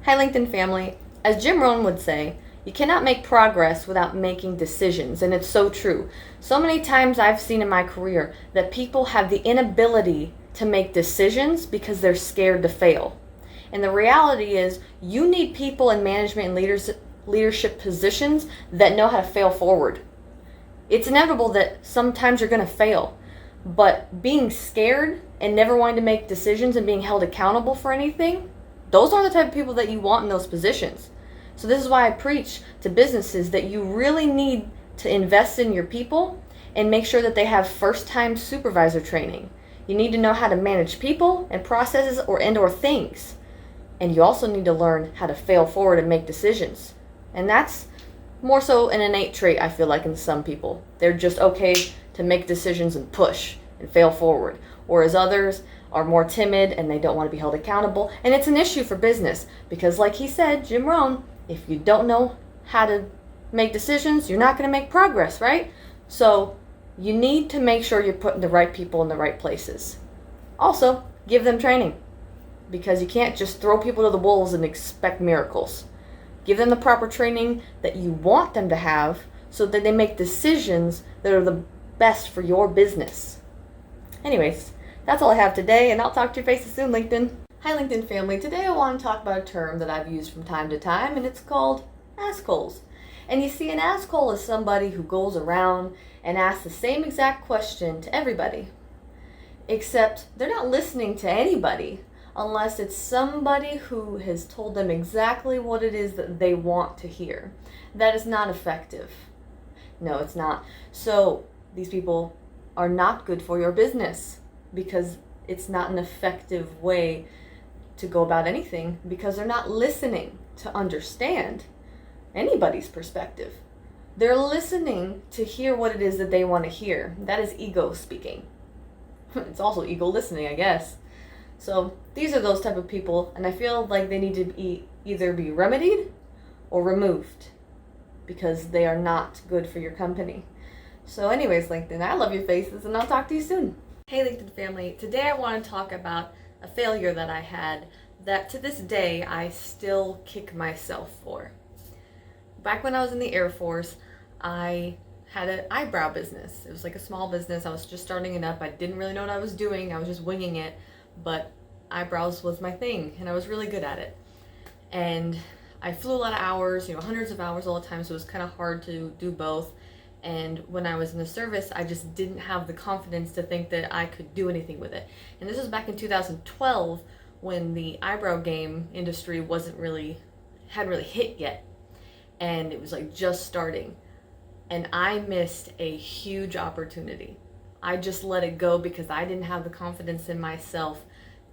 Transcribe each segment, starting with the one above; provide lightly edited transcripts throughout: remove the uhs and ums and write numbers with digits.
Hi, LinkedIn family. As Jim Rohn would say, you cannot make progress without making decisions, and it's so true. So many times I've seen in my career that people have the inability to make decisions because they're scared to fail. And the reality is, you need people in management and leadership positions that know how to fail forward. It's inevitable that sometimes you're going to fail, but being scared and never wanting to make decisions and being held accountable for anything, those are the type of people that you want in those positions. So this is why I preach to businesses that you really need to invest in your people and make sure that they have first-time supervisor training. You need to know how to manage people and processes or things. And you also need to learn how to fail forward and make decisions. And that's more so an innate trait, I feel like, in some people. They're just okay to make decisions and push and fail forward. Whereas others are more timid and they don't want to be held accountable. And it's an issue for business because, like he said, Jim Rohn, if you don't know how to make decisions, you're not going to make progress, right? So you need to make sure you're putting the right people in the right places. Also, give them training because you can't just throw people to the wolves and expect miracles. Give them the proper training that you want them to have so that they make decisions that are the best for your business. Anyways, that's all I have today, and I'll talk to your faces soon, LinkedIn. Hi, LinkedIn family. Today I want to talk about a term that I've used from time to time, and it's called Askholes. And you see, an asshole is somebody who goes around and asks the same exact question to everybody. Except they're not listening to anybody unless it's somebody who has told them exactly what it is that they want to hear. That is not effective. No, it's not. So these people are not good for your business because it's not an effective way to go about anything because they're not listening to understand anybody's perspective. They're listening to hear what it is that they want to hear. That is ego speaking. It's also ego listening, I guess. So these are those type of people, and I feel like they need to either be remedied or removed because they are not good for your company. So anyways, LinkedIn, I love your faces, and I'll talk to you soon. Hey, LinkedIn family. Today I want to talk about a failure that I had that to this day I still kick myself for. Back when I was in the Air Force, I had an eyebrow business. It was like a small business. I was just starting it up. I didn't really know what I was doing. I was just winging it. But eyebrows was my thing, and I was really good at it. And I flew a lot of hours, hundreds of hours all the time, so it was kind of hard to do both. And when I was in the service, I just didn't have the confidence to think that I could do anything with it. And this was back in 2012 when the eyebrow game industry hadn't really hit yet. And it was like just starting. And I missed a huge opportunity. I just let it go because I didn't have the confidence in myself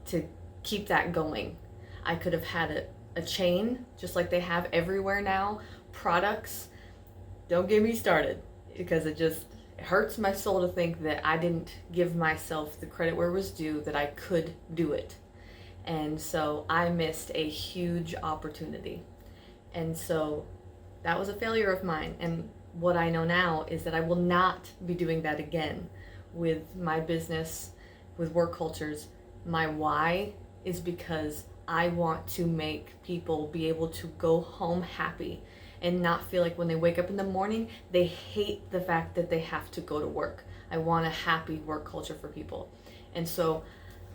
to keep that going. I could have had a chain, just like they have everywhere now, products. Don't get me started because it hurts my soul to think that I didn't give myself the credit where it was due, that I could do it. And so I missed a huge opportunity. And so that was a failure of mine. And what I know now is that I will not be doing that again with my business, with work cultures. My why is because I want to make people be able to go home happy and not feel like when they wake up in the morning, they hate the fact that they have to go to work. I want a happy work culture for people. And so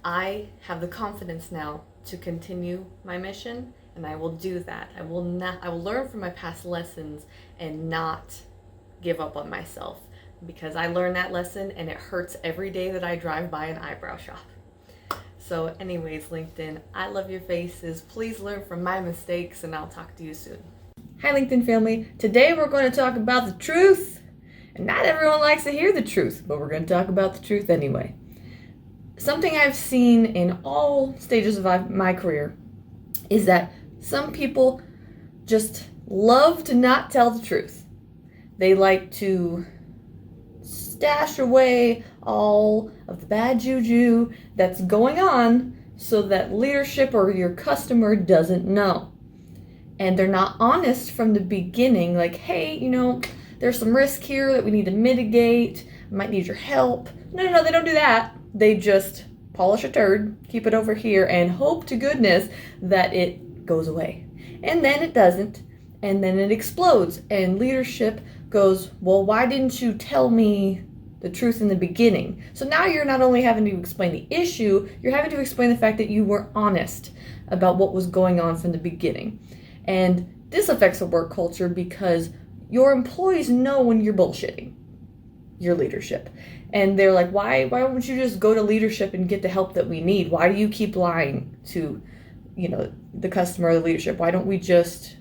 I have the confidence now to continue my mission, and I will do that. I will learn from my past lessons and not give up on myself because I learned that lesson and it hurts every day that I drive by an eyebrow shop. So anyways, LinkedIn, I love your faces. Please learn from my mistakes, and I'll talk to you soon. Hi, LinkedIn family. Today we're going to talk about the truth. And not everyone likes to hear the truth, but we're going to talk about the truth anyway. Something I've seen in all stages of my career is that some people just love to not tell the truth. They like to stash away all of the bad juju that's going on so that leadership or your customer doesn't know. And they're not honest from the beginning, like, hey, there's some risk here that we need to mitigate. I might need your help. No, they don't do that. They just polish a turd, keep it over here, and hope to goodness that it goes away. And then it doesn't. And then it explodes. And leadership goes, well, why didn't you tell me the truth in the beginning? So now you're not only having to explain the issue, you're having to explain the fact that you were honest about what was going on from the beginning. And this affects the work culture because your employees know when you're bullshitting your leadership. And they're like, why won't you just go to leadership and get the help that we need? Why do you keep lying to, the customer or the leadership? Why don't we just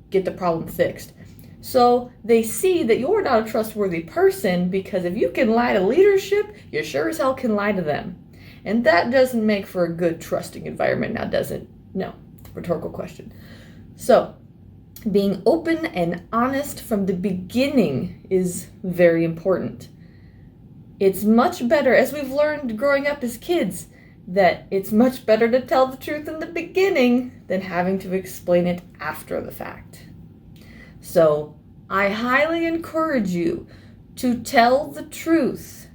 get the problem fixed? So they see that you're not a trustworthy person, because if you can lie to leadership, you sure as hell can lie to them. And that doesn't make for a good trusting environment, now does it? No. Rhetorical question. So being open and honest from the beginning is very important. It's much better, as we've learned growing up as kids, that it's much better to tell the truth in the beginning than having to explain it after the fact. So I highly encourage you to tell the truth.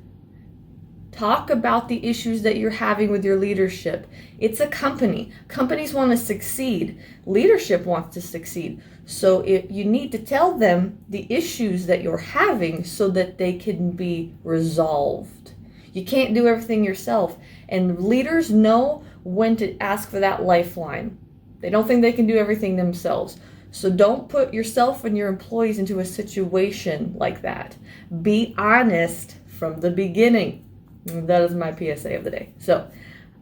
Talk about the issues that you're having with your leadership. It's a company. Companies want to succeed. Leadership wants to succeed. So you need to tell them the issues that you're having so that they can be resolved. You can't do everything yourself. And leaders know when to ask for that lifeline. They don't think they can do everything themselves. So don't put yourself and your employees into a situation like that. Be honest from the beginning. That is my PSA of the day. So,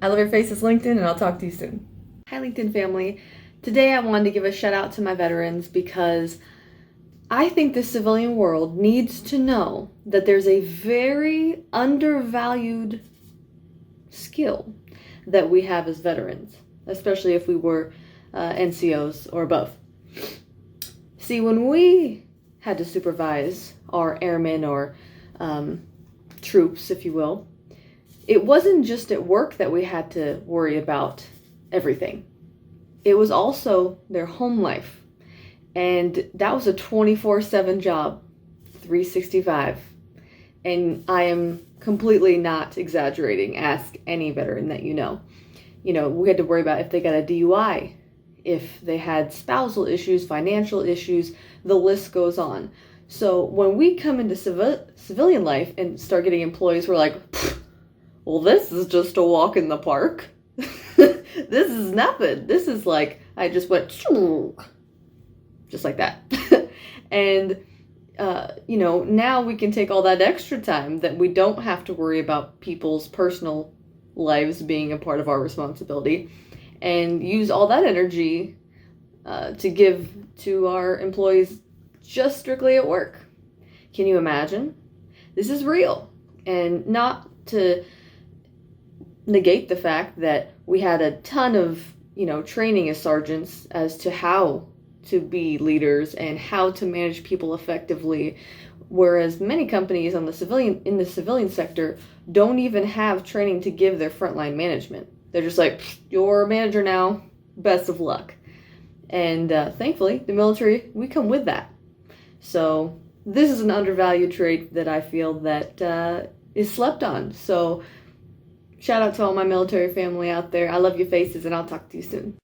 I love your faces, LinkedIn, and I'll talk to you soon. Hi, LinkedIn family. Today I wanted to give a shout out to my veterans because I think the civilian world needs to know that there's a very undervalued skill that we have as veterans, especially if we were NCOs or above. See, when we had to supervise our airmen or troops, if you will, it wasn't just at work that we had to worry about everything. It was also their home life. And that was a 24/7 job, 365. And I am completely not exaggerating. Ask any veteran that you know. We had to worry about if they got a DUI, if they had spousal issues, financial issues, the list goes on. So when we come into civilian life and start getting employees, we're like, well, this is just a walk in the park. This is nothing. This is like, I just went, just like that. And, now we can take all that extra time that we don't have to worry about people's personal lives being a part of our responsibility, and use all that energy to give to our employees just strictly at work. Can you imagine? This is real. And not to negate the fact that we had a ton of, training as sergeants as to how to be leaders and how to manage people effectively, whereas many companies in the civilian sector don't even have training to give their frontline management. They're just like, you're a manager now, best of luck. And thankfully, the military, we come with that. So this is an undervalued trait that I feel that is slept on. So shout out to all my military family out there. I love your faces, and I'll talk to you soon.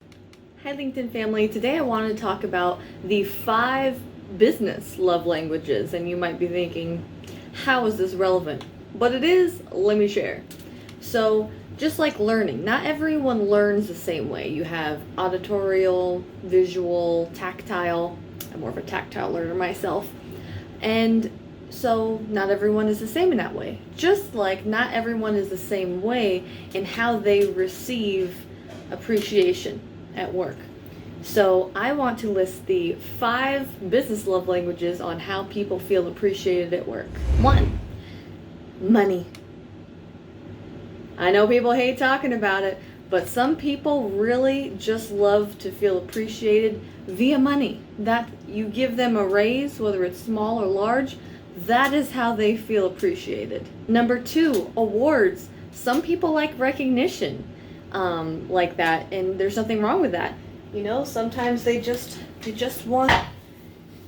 Hi, LinkedIn family. Today I wanted to talk about the 5 business love languages. And you might be thinking, how is this relevant? But it is. Let me share. So just like learning, not everyone learns the same way. You have auditorial, visual, tactile. I'm more of a tactile learner myself. And so not everyone is the same in that way. Just like not everyone is the same way in how they receive appreciation at work. So I want to list the 5 business love languages on how people feel appreciated at work. 1, money. I know people hate talking about it, but some people really just love to feel appreciated via money. That you give them a raise, whether it's small or large, that is how they feel appreciated. Number 2, awards. Some people like recognition like that, and there's nothing wrong with that. Sometimes they just want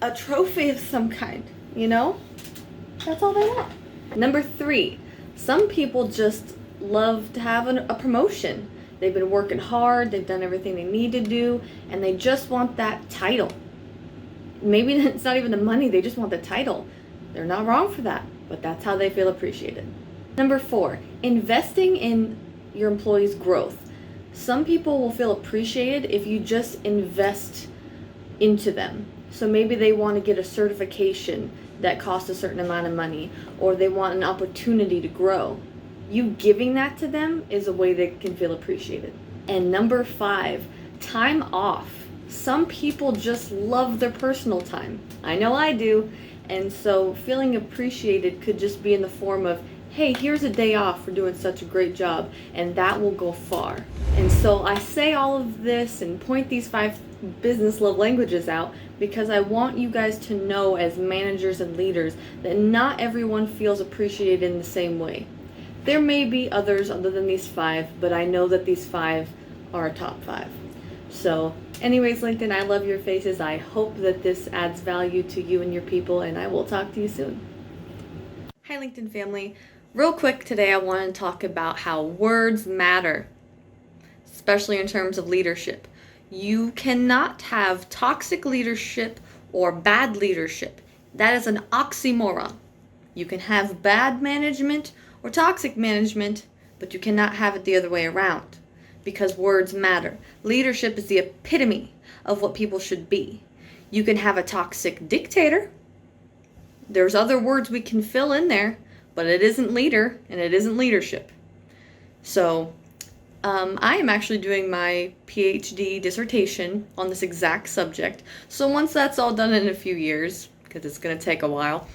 a trophy of some kind, That's all they want. Number 3, some people just love to have a promotion. they've been working hard, they've done everything they need to do, and they just want that title. Maybe it's not even the money, they just want the title. They're not wrong for that, but that's how they feel appreciated. Number 4, investing in your employees' growth. Some people will feel appreciated if you just invest into them. So maybe they want to get a certification that costs a certain amount of money, or they want an opportunity to grow. You giving that to them is a way they can feel appreciated. And number 5, time off. Some people just love their personal time. I know I do. And so feeling appreciated could just be in the form of, hey, here's a day off for doing such a great job, and that will go far. And so I say all of this and point these 5 business love languages out because I want you guys to know, as managers and leaders, that not everyone feels appreciated in the same way. There may be others other than these 5, but I know that these 5 are a top 5. So anyways, LinkedIn, I love your faces. I hope that this adds value to you and your people, and I will talk to you soon. Hi, LinkedIn family. Real quick today, I want to talk about how words matter, especially in terms of leadership. You cannot have toxic leadership or bad leadership. That is an oxymoron. You can have bad management or toxic management, but you cannot have it the other way around, because words matter. Leadership is the epitome of what people should be. You can have a toxic dictator. There's other words we can fill in there, but it isn't leader and it isn't leadership. So I am actually doing my PhD dissertation on this exact subject. So once that's all done in a few years, because it's going to take a while,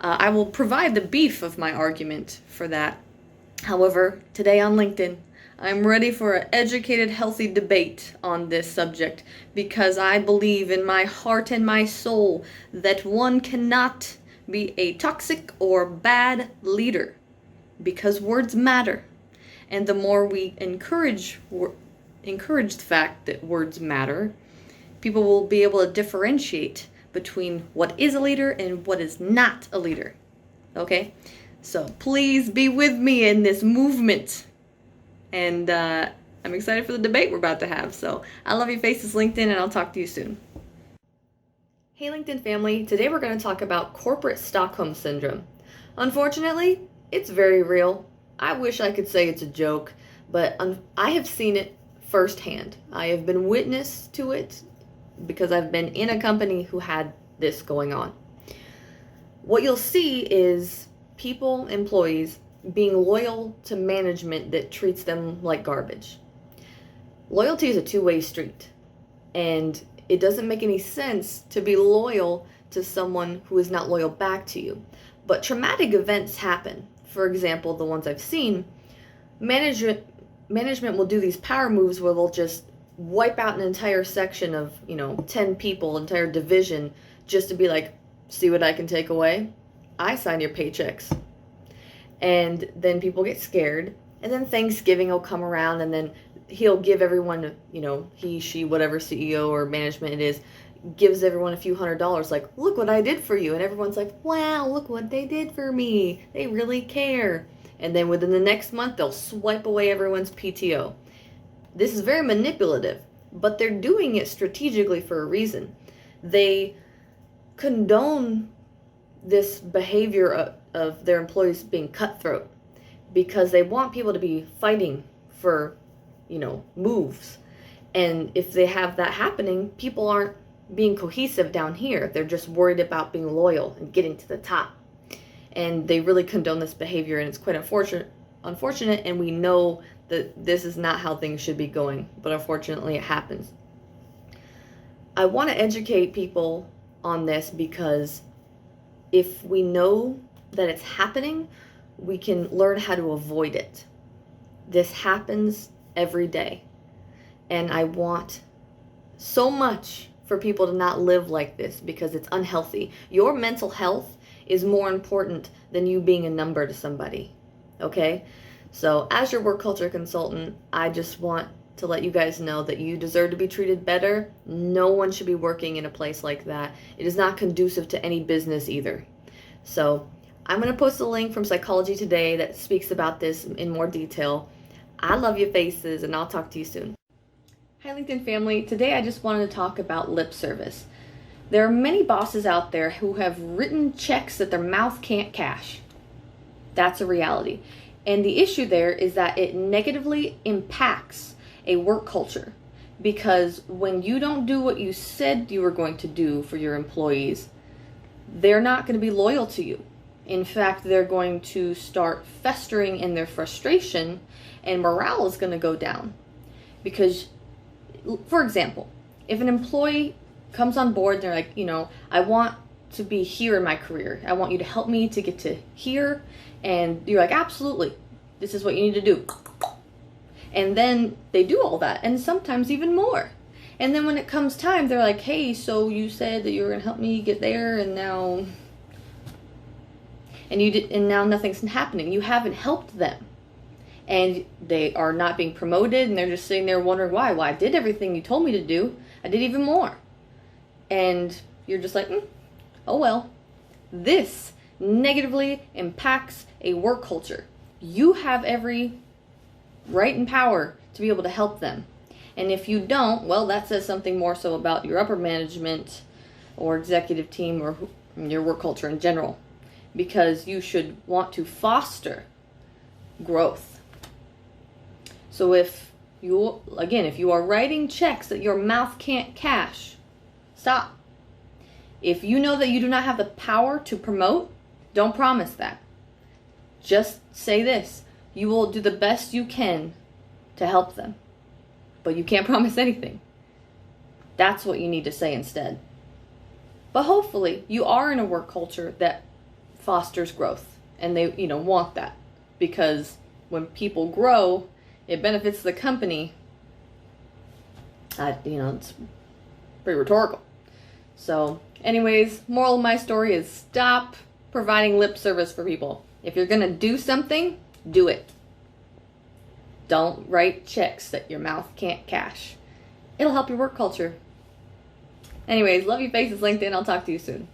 I will provide the beef of my argument for that. However, today on LinkedIn, I'm ready for an educated, healthy debate on this subject, because I believe in my heart and my soul that one cannot be a toxic or bad leader, because words matter. And the more we encourage the fact that words matter, people will be able to differentiate between what is a leader and what is not a leader. Okay? So please be with me in this movement. And I'm excited for the debate we're about to have. So I love your faces, LinkedIn, and I'll talk to you soon. Hey, LinkedIn family. Today we're going to talk about corporate Stockholm syndrome. Unfortunately, it's very real. I wish I could say it's a joke, but I have seen it firsthand. I have been witness to it because I've been in a company who had this going on. What you'll see is people, employees, being loyal to management that treats them like garbage. Loyalty is a two-way street, and it doesn't make any sense to be loyal to someone who is not loyal back to you. But traumatic events happen. For example, the ones I've seen, management will do these power moves where they'll just wipe out an entire section of, 10 people, entire division, just to be like, see what I can take away? I sign your paychecks. And then people get scared, and then Thanksgiving will come around, and then he'll give everyone, he, she, whatever CEO or management it is, gives everyone a few $100s, like, look what I did for you. And everyone's like, wow, look what they did for me. They really care. And then within the next month, they'll swipe away everyone's PTO. This is very manipulative, but they're doing it strategically for a reason. They condone this behavior of their employees being cutthroat because they want people to be fighting for, moves. And if they have that happening, people aren't being cohesive down here. They're just worried about being loyal and getting to the top. And they really condone this behavior, and it's quite unfortunate, and we know that this is not how things should be going, but unfortunately it happens. I want to educate people on this because if we know that it's happening, we can learn how to avoid it. This happens every day, and I want so much for people to not live like this because it's unhealthy. Your mental health is more important than you being a number to somebody, okay? So as your work culture consultant, I just want to let you guys know that you deserve to be treated better. No one should be working in a place like that. It is not conducive to any business either. So I'm going to post a link from Psychology Today that speaks about this in more detail. I love your faces, and I'll talk to you soon. Hi, LinkedIn family. Today I just wanted to talk about lip service. There are many bosses out there who have written checks that their mouth can't cash. That's a reality. And the issue there is that it negatively impacts a work culture, because when you don't do what you said you were going to do for your employees, they're not going to be loyal to you. In fact, they're going to start festering in their frustration, and morale is going to go down. Because, for example, if an employee comes on board, they're like, I want to be here in my career. I want you to help me to get to here. And you're like, absolutely, this is what you need to do. And then they do all that, and sometimes even more. And then when it comes time, they're like, hey, so you said that you were going to help me get there, and now nothing's happening. You haven't helped them. And they are not being promoted, and they're just sitting there wondering why. Well, I did everything you told me to do. I did even more. And you're just like, oh well. This negatively impacts a work culture. You have every right and power to be able to help them. And if you don't, well, that says something more so about your upper management or executive team or your work culture in general. Because you should want to foster growth. So if you are writing checks that your mouth can't cash, stop. If you know that you do not have the power to promote, don't promise that. Just say this: you will do the best you can to help them, but you can't promise anything. That's what you need to say instead. But hopefully you are in a work culture that fosters growth, and they want that, because when people grow, it benefits the company. It's pretty rhetorical. So anyways, moral of my story is stop providing lip service for people. If you're gonna do something, do it. Don't write checks that your mouth can't cash. It'll help your work culture. Anyways, love you faces, LinkedIn. I'll talk to you soon.